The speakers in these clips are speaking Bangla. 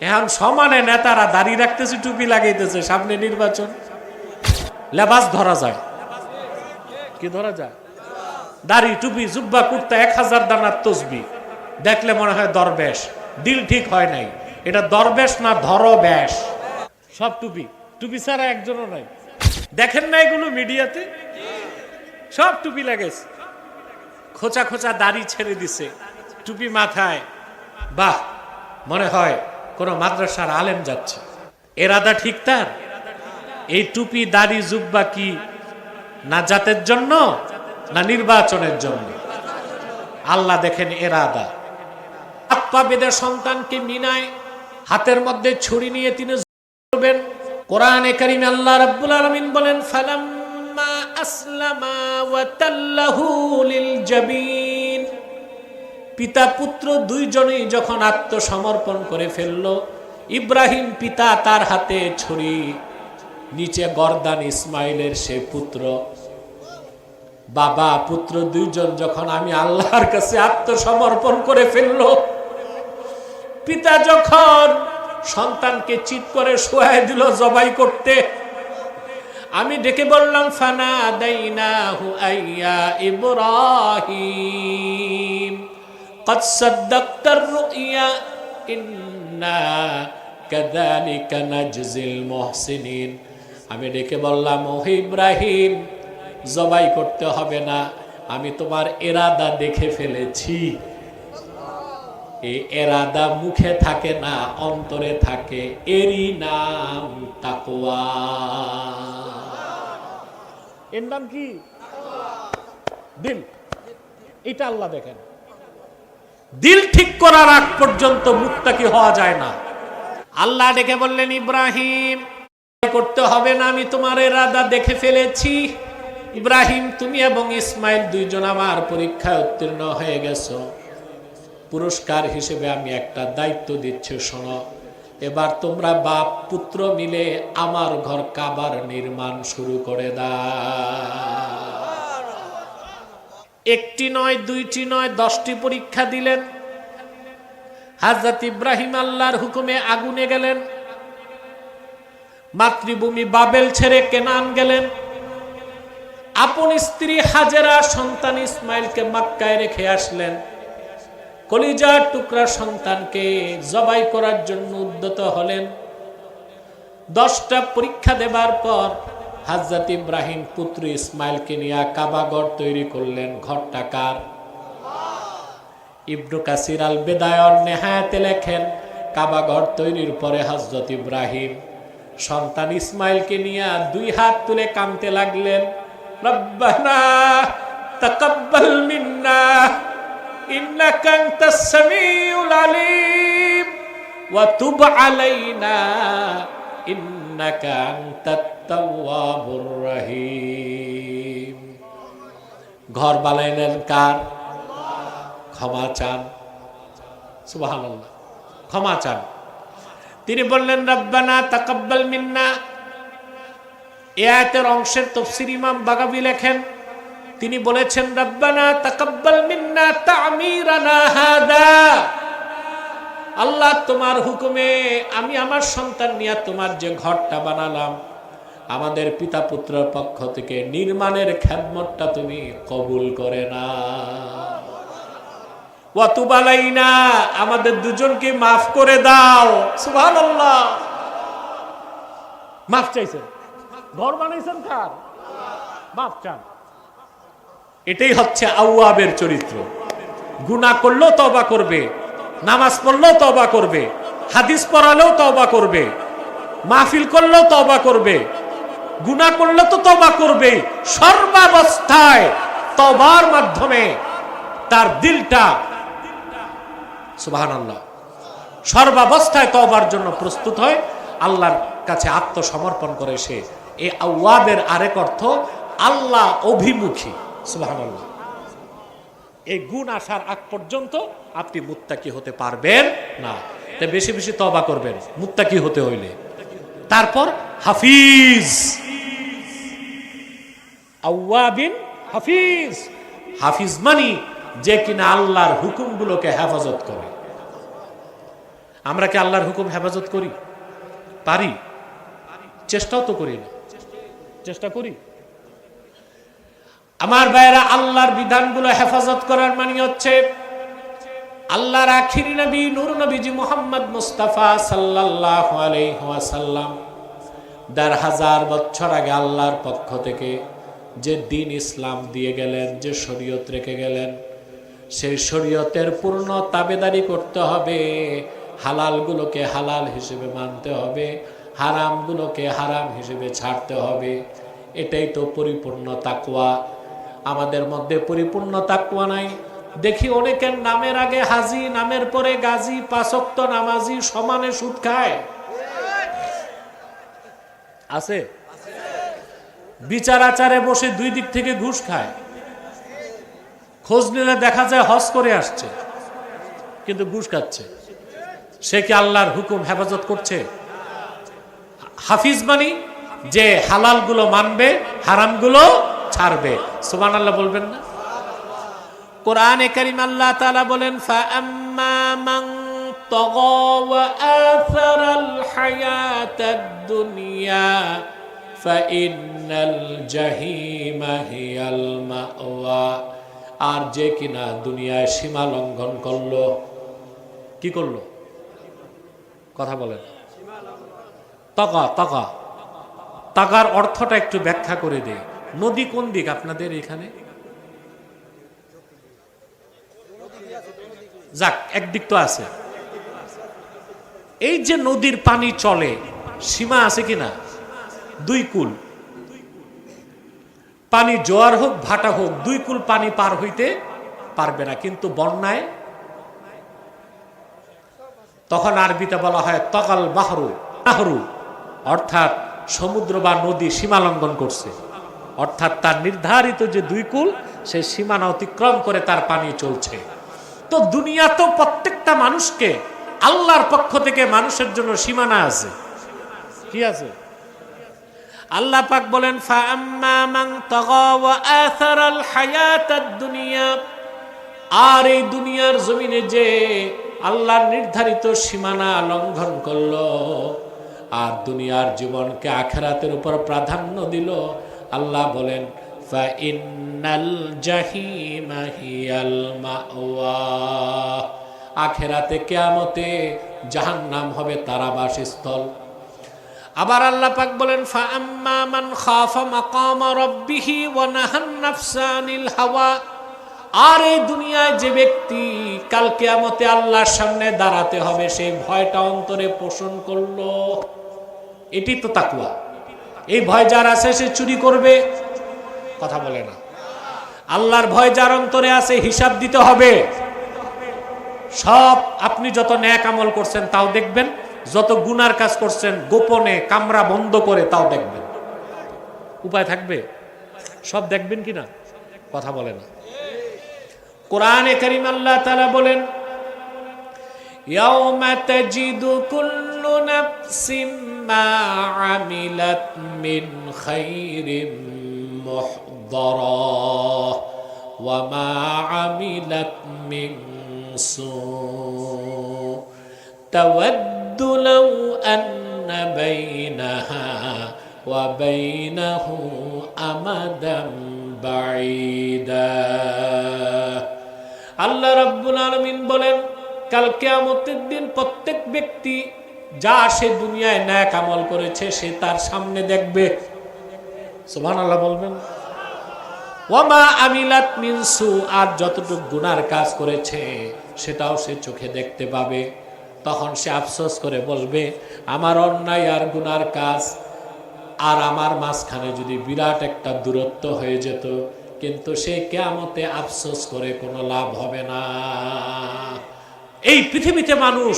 এখন সমানে নেতারা দাড়ি রাখতেছে, টুপি লাগাইতেছে, সামনে নির্বাচন, লেবাস ধরা যায়, কি ধরা যায়? দাড়ি, টুপি, জুব্বা, কুর্তা, 1000 দানার তসবি, দেখলে মনে হয় দরবেশ। দিল ঠিক হয় নাই, এটা দরবেশ না ধরবেশ। সব টুপি, টুপি ছাড়া একজনও নাই। দেখেন না এগুলো মিডিয়াতে? সব টুপি লাগাইছে, খোঁচা খোঁচা দাড়ি ছেড়ে দিছে, টুপি মাথায়। বাহ, মনে হয় কোন মাদ্রাসার আলেম যাচ্ছে। এরাদা ঠিক তার? এই টুপি, দাড়ি, জুব্বা কি নাজাতের জন্য না নির্বাচনের জন্য? আল্লাহ দেখেন এরাদা। হাত পা বেঁধে সন্তানকে মিনায় হাতের মধ্যে ছুরি নিয়ে তিনি করবেন। কোরআনে কারিমে আল্লাহ রাব্বুল আলামিন বলেন, ফালাম্মা আসলামা ওয়া তাল্লাহু লিল জাবিন। পিতা পুত্র দুইজনেই যখন আত্মসমর্পণ করে ফেলল, ইব্রাহিম পিতা, তার হাতে ছুরি, নিচে গর্দান ইসমাইলের সে পুত্র। বাবা পুত্র দুইজন যখন আমি আল্লাহর কাছে আত্মসমর্পণ করে ফেলল, পিতা যখন সন্তানকে চিৎ করে শোয়াই দিল জবাই করতে, আমি ডেকে বললাম, ফানাদাইনাহু আইয়া ইব্রাহিম قد صدقت الرؤيا إنا كذلك نجزي المحسنين। আমি ডেকে বললাম, ও ইব্রাহিম, জবাই করতে হবে না, আমি তোমার এরাদা দেখে ফেলেছি। এই এরাদা মুখে থাকে না, অন্তরে থাকে, এরই নাম তাকওয়া। এর নাম কি? দিল। এটা আল্লাহ দেখেন। দিল ঠিক করার আগ পর্যন্ত মুত্তাকি হওয়া যায় না। আল্লাহ ডেকে বললেন, ইব্রাহিম করতে হবে না, আমি তোমার ইরাদা দেখে ফেলেছি। ইব্রাহিম, তুমি এবং ইসমাইল দুইজন আমার পরীক্ষায় উত্তীর্ণ হয়ে গেছো। পুরস্কার হিসেবে আমি একটা দায়িত্ব দিচ্ছি, শোনো। এবার তোমরা বাপ পুত্র মিলে আমার ঘর কাবার নির্মাণ শুরু করে দাও। একটি নয়, দুইটি নয়, 10টি পরীক্ষা দিলেন। হযরত ইব্রাহিম আল্লাহর হুকুমে আগুনে গেলেন, মাতৃভূমি বাবেল ছেড়ে কেনান গেলেন। আপন স্ত্রী হাজেরা সন্তান ইসমাইলকে মক্কায় রেখে আসলেন। কলিজার টুকরা সন্তানকে জবাই করার জন্য উদ্যত হলেন। 10টা পরীক্ষা দেবার পর হযরত ইব্রাহিম পুত্র ইসমাইলকে নিয়ে কাবাঘর তৈরি করলেন। ঘরটা কার? ইবনে কাসির আল বিদায়া ওয়ান নিহায়াতে লেখেন, কাবাঘর তৈরির পরে হযরত ইব্রাহিম সন্তান ইসমাইলকে নিয়ে 2 হাত তুলে কাঁদতে লাগলেন, রব্বানা তাকাব্বাল মিন্না ইন্নাকা আনতাস সামিউল আলিম ওয়া তুব আলাইনা ইন্নাকা আনতাত তাওয়াবুর রহিম। ঘর বানাইলেন কার? ক্ষমা চান, সুবহানাল্লাহ, ক্ষমা চান। তিনি বললেন, রব্বানা তাকাব্বাল মিন্না। এই আয়াতের অংশের তাফসীর ইমাম বাগাবী লেখেন, তিনি বলেছেন, রব্বানা তাকাব্বাল মিন্না তা'মিরানা হাদা। আল্লাহ, তোমার হুকুমে আমি আমার সন্তান নিয়ে তোমার যে ঘরটা বানালাম, আমাদের পিতা পুত্রের পক্ষ থেকে নির্মাণের খেদমতটা তুমি কবুল করে না। ওয়া তুব আলাইনা, আমাদের দুজনকে মাফ করে দাও। সুবহানাল্লাহ, মাফ চাইছেন। ঘর বানাইছেন কার? মাফ চান। এটাই হচ্ছে আওয়াবের চরিত্র। গুনাহ করলেও তওবা করবে, নামাজ পড়লেও তওবা করবে, হাদিস পড়ালেও তওবা করবে, মাহফিল করলেও তওবা করবে, গুনাহ করলে তো তওবা করবে। সর্বাবস্থায় তওবার মাধ্যমে তার দিলটা, সুবহানাল্লাহ, সর্বাবস্থায় তওবার জন্য প্রস্তুত হয়, আল্লাহর কাছে আত্মসমর্পণ করে সে। এই আওয়াবের আরেক অর্থ আল্লাহ অভিমুখী। সুবহানাল্লাহ। এই গুণ আসার আগ পর্যন্ত আপনি মুত্তাকি হতে পারবেন না। তাই বেশি বেশি তওবা করবেন মুত্তাকি হতে হইলে। তারপর হাফিজ, আওয়াবিন হাফিজ। হাফিজ মানি যে কিনা আল্লাহর হুকুমগুলোকে হেফাজত করে। আমরা কি আল্লাহর হুকুম হেফাজত করি? পারি? চেষ্টাও তো করি না। চেষ্টা করি? আমার ভাইয়েরা, আল্লাহর বিধানগুলো হেফাজত করার মানে হচ্ছে আল্লাহর আখিরি নবী নূর নবীজি মুহাম্মদ মুস্তাফা সাল্লাল্লাহু আলাইহি ওয়াসাল্লাম ১,৫০০ বছর আগে আল্লাহর পক্ষ থেকে যে দ্বীন ইসলাম দিয়ে গেলেন, যে শরীয়ত রেখে গেলেন, সেই শরীয়তের পূর্ণ তাবেদারি করতে হবে। হালালগুলোকে হালাল হিসেবে মানতে হবে, হারামগুলোকে হারাম হিসেবে ছাড়তে হবে। এটাই তো পরিপূর্ণ তাকওয়া। আমাদের মধ্যে পরিপূর্ণ তাকওয়া নাই। দেখি অনেকের নামের আগে হাজি, নামের পরে গাজী, ৫ ওয়াক্ত নামাজি, সমানে সুদ খায়। আছে? বিচার আচারে বসে ২ দিক থেকে ঘুষ খায়। খোঁজ নিলে দেখা যায় হজ করে আসছে, কিন্তু ঘুষ খাচ্ছে। সে কি আল্লাহর হুকুম হেফাজত করছে? হাফিজ মানি যে হালালগুলো মানবে, হারামগুলো ছাড়বে। সুবহানাল্লাহ বলবেন না? কোরআনে কারীম আল্লাহ তাআলা বলেন, ফাআম্মা মান তাগা ওয়া আসারাল হায়াতাদ দুনিয়া ফাইন্নাল জাহিমা হিয়াল মাওয়া। আর যে কিনা দুনিয়ায় সীমা লঙ্ঘন করলো, কি করলো? কথা বলেন। তাগার অর্থটা একটু ব্যাখ্যা করে দেই। নদী কোন দিক আপনাদের এখানে? যাক, একদিক তো আছে। এই যে নদীর পানি চলে, সীমা আছে কিনা? 2 কুল। পানি জোয়ার হোক ভাটা হোক, 2 কুল পানি পার হইতে পারবে না। কিন্তু বন্যায় তখন আরবিতে বলা হয় তাগাল বাহরু, অর্থাৎ সমুদ্র বা নদী সীমা লঙ্ঘন করছে। অর্থাৎ তার নির্ধারিত যে 2 কুল, সেই সীমানা অতিক্রম করে তার পানি চলছে। তো দুনিয়া তো প্রত্যেকটা মানুষকে আল্লাহর পক্ষ থেকে মানুষের জন্য সীমানা আছে। কি আছে? আল্লাহ পাক বলেন, ফাআম্মা মান তাগা ওয়া আসারাল হায়াতাদ দুনিয়া। আর এই দুনিয়ার জমিনে যে আল্লাহর নির্ধারিত সীমানা লঙ্ঘন করলো আর দুনিয়ার জীবনকে আখিরাতের উপর প্রাধান্য দিল, আল্লাহ বলেন, ফাইন্নাল জাহিমা হিয়াল মাওয়া। আখিরাতে কিয়ামতে জাহান্নাম হবে তার আবাসস্থল। আবার আল্লাহ পাক বলেন, ফাআম্মা মান খাফা মাকামা রাব্বিহি ওয়া নাহান নাফসা আনিল হাওয়া। আর এই দুনিয়ায় যে ব্যক্তি কাল কিয়ামতে আল্লাহর সামনে দাঁড়াতে হবে, সেই ভয়টা অন্তরে পোষণ করলো, এটি তো তাকওয়া। এই ভয় যার আছে সে চুরি করবে? কথা বলে না। আল্লাহর ভয় যার অন্তরে আছে, হিসাব দিতে হবে। সব আপনি যত নেক আমল করছেন তাও দেখবেন, যত গুনার কাজ করছেন গোপনে কামরা বন্ধ করে তাও দেখবেন। উপায় থাকবে? সব দেখবেন কিনা? কথা বলে না। কোরআনে কারীম আল্লাহ তাআলা বলেন, ইয়াউমা তাজিদু কুল্লু নাফসিম মা আমিলাত মিন খাইরিন মুহদারা ওয়া মা আমিলাত মিন সু তাওয়াদ্দু লাউ আন্না বাইনাহা ওয়া বাইনাহু আমাদাম বাঈদা। আল্লাহ রাব্বুল আলামিন বলেন, কাল কিয়ামতের দিন প্রত্যেক ব্যক্তি যা সে দুনিয়ায় নেক আমল করেছে সে তার সামনে দেখবে। সুবহানাল্লাহ বলবেন। ওয়া মা আমিলাত মিন সু, আর যতটুকু গুনার কাজ করেছে সেটাও সে চোখে দেখতে পাবে। তখন সে আফসোস করে বলবে, আমার অন্যায় আর গুনার কাজ আর আমার মাঝখানে যদি বিরাট একটা দূরত্ব হয়ে যেত, কিন্তু সে কিয়ামতে আফসোস করে কোনো লাভ হবে না। এই পৃথিবীতে মানুষ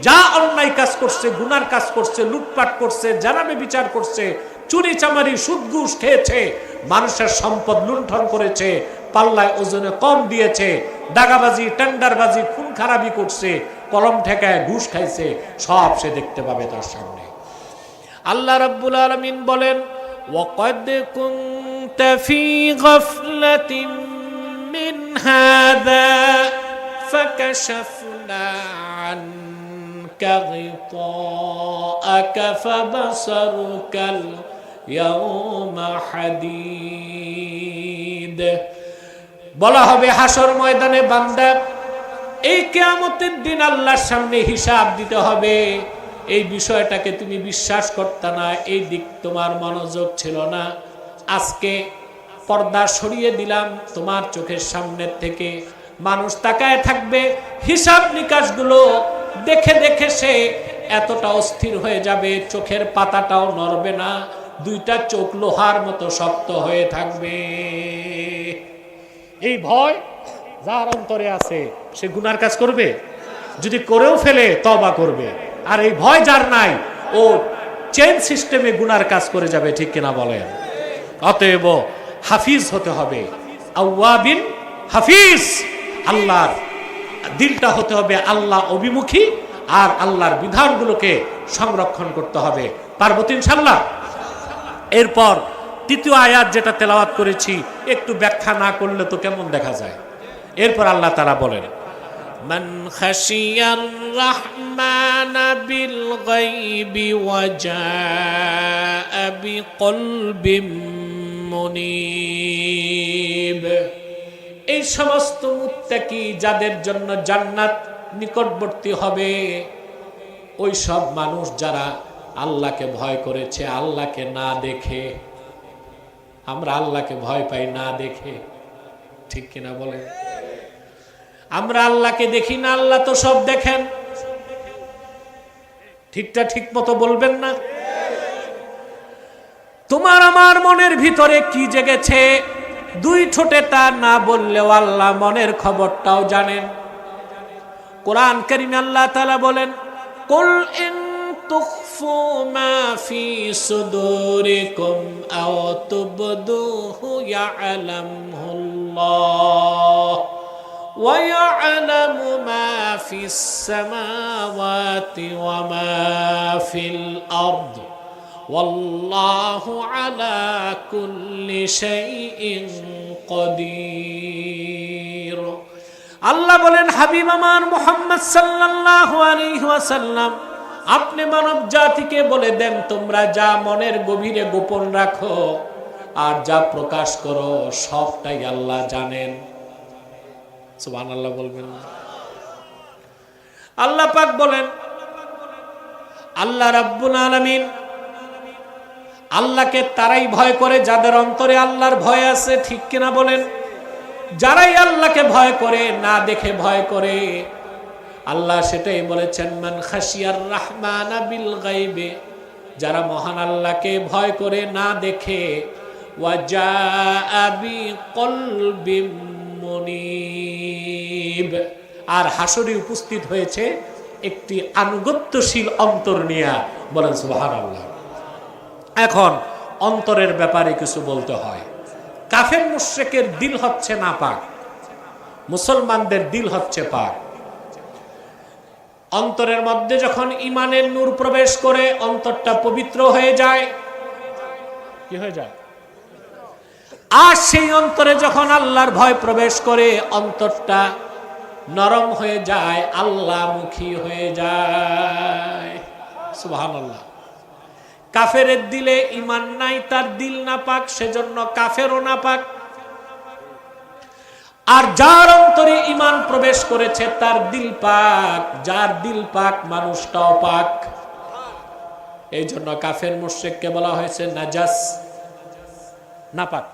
যা অন্যায় কাজ করছে, গুনার কাজ করছে, লুটপাট করছে, জানাবে বিচার করছে, চুরি চামারি সুদ ঘুষ খেয়েছে, মানুষের সম্পদ লুণ্ঠন করেছে, পাল্লায় ওজনে কম দিয়েছে, দাগাবাজি টেন্ডারবাজি খুন খারাপি করছে, কলম ঠেকায় ঘুষ খাইছে, সব সে দেখতে পাবে তার সামনে। আল্লাহ রাব্বুল আলামিন বলেন, ওয়াকাদ কুনতা ফি গাফলাতিন মিন হাযা ফাকাশাফনা আনকা غطاءك فبصرك اليوم حديد। বলা হবে হাসর ময়দানে, বান্দা এই কিয়ামতের দিন আল্লাহর সামনে হিসাব দিতে হবে। এই বিষয়টাকে তুমি বিশ্বাস করতে না, এই দিক তোমার মনোযোগ ছিল না। আজকে পর্দা সরিয়ে দিলাম তোমার চোখের সামনে থেকে, মানুষ তাকায় থাকবে, হিসাব নিকাশগুলো দেখে দেখে সে এতটা অস্থির হয়ে যাবে, চোখের পাতাটাও নড়বে না, দুইটা চোখ লোহার মতো শক্ত হয়ে থাকবে। এই ভয় যার অন্তরে আছে সে গুনার কাজ করবে, যদি করেও ফেলে তওবা করবে। আর এই ভয় যার নাই ও চেইন সিস্টেমে গুনার কাজ করে যাবে, ঠিক কিনা বলেন? অতএব হাফিজ হতে হবে, আওয়াবিন হাফিজ। আল্লাহর দিলটা হতে হবে আল্লাহ অভিমুখী, আর আল্লাহর বিধানগুলোকে সংরক্ষণ করতে হবে। পারবো তো ইনশাআল্লাহ? এরপর তৃতীয় আয়াত যেটা তেলাওয়াত করেছি, একটু ব্যাখ্যা না করলে তো কেমন দেখা যায়। এরপর আল্লাহ তাআলা বলেন, মান খাশিয়ার রাহমানা বিল গায়বি ওয়া জাআ বিকলবিম মুনীব। এই সমস্ত মুত্তাকি যাদের জন্য জান্নাত নিকটবর্তী হবে, ওই সব মানুষ যারা আল্লাহকে ভয় করেছে, আল্লাহকে না দেখে। আমরা আল্লাহকে ভয় পাই না দেখে, ঠিক কিনা বলেন? আমরা আল্লাহকে দেখি না, আল্লাহ তো সব দেখেন। ঠিকটা ঠিক মতো বলবেন না? তোমার আমার মনের ভিতরে কি জেগেছে, দুই ঠোঁটে তা না বললেও আল্লাহ মনের খবরটাও জানেন। কোরআন কারীমে আল্লাহ তাআলা বলেন, কুল ইন তুখফু মা ফি সুদুরিকুম আও তুবদুহু ইয়া'লামুল্লাহ ওয়া ইয়া'লামু মা ফিস সামাওয়াতি ওয়া মা ফিল আরদ ওয়াল্লাহু আলা কুল্লি শাইইন কাদির। আল্লাহ বলেন, হাবিব আমার মুহাম্মদ সাল্লাল্লাহু আলাইহি ওয়াসাল্লাম, আপনি মানব জাতিকে বলে দেন, তোমরা যা মনের গভীরে গোপন রাখো আর যা প্রকাশ করো সবটাই আল্লাহ জানেন। সুবহানাল্লাহ বলবেন না? আল্লাহ পাক বলেন, আল্লাহ রাব্বুল আলামিন, আল্লাহকে তারাই ভয় করে যাদের অন্তরে আল্লাহর ভয় আছে, ঠিক কিনা বলেন? যারাই আল্লাহকে ভয় করে, না দেখে ভয় করে, আল্লাহ সেটাই বলেছেন, মান খাশিয়ার রাহমানা বিল গায়বে, যারা মহান আল্লাহকে ভয় করে না দেখে, ওয়া জাআ বিকলবিম মুনীব, আর হাসরে উপস্থিত হয়েছে একটি আনুগত্যশীল অন্তর নিয়ে। বলেন সুবহানাল্লাহ। এখন অন্তরের ব্যাপারে কিছু বলতে হয়। কাফের মুশরিকের দিল হচ্ছে নাপাক, মুসলমানদের দিল হচ্ছে পাক। অন্তরের মধ্যে যখন ঈমানের নূর প্রবেশ করে অন্তরটা পবিত্র হয়ে যায়। কি হয়ে যায়? আর সেই অন্তরে যখন আল্লাহর ভয় প্রবেশ করে অন্তরটা নরম হয়ে যায়, আল্লাহমুখী হয়ে যায়। সুবহানাল্লাহ। কাফেরের দিলে ঈমান নাই, তার দিল নাপাক, সেজন্য কাফেরও নাপাক। আর যার অন্তরে ঈমান প্রবেশ করেছে তার দিল পাক, যার দিল পাক মানুষটাও পাক। এই জন্য কাফের মুশরিককে বলা হয়েছে নাজাস, নাপাক।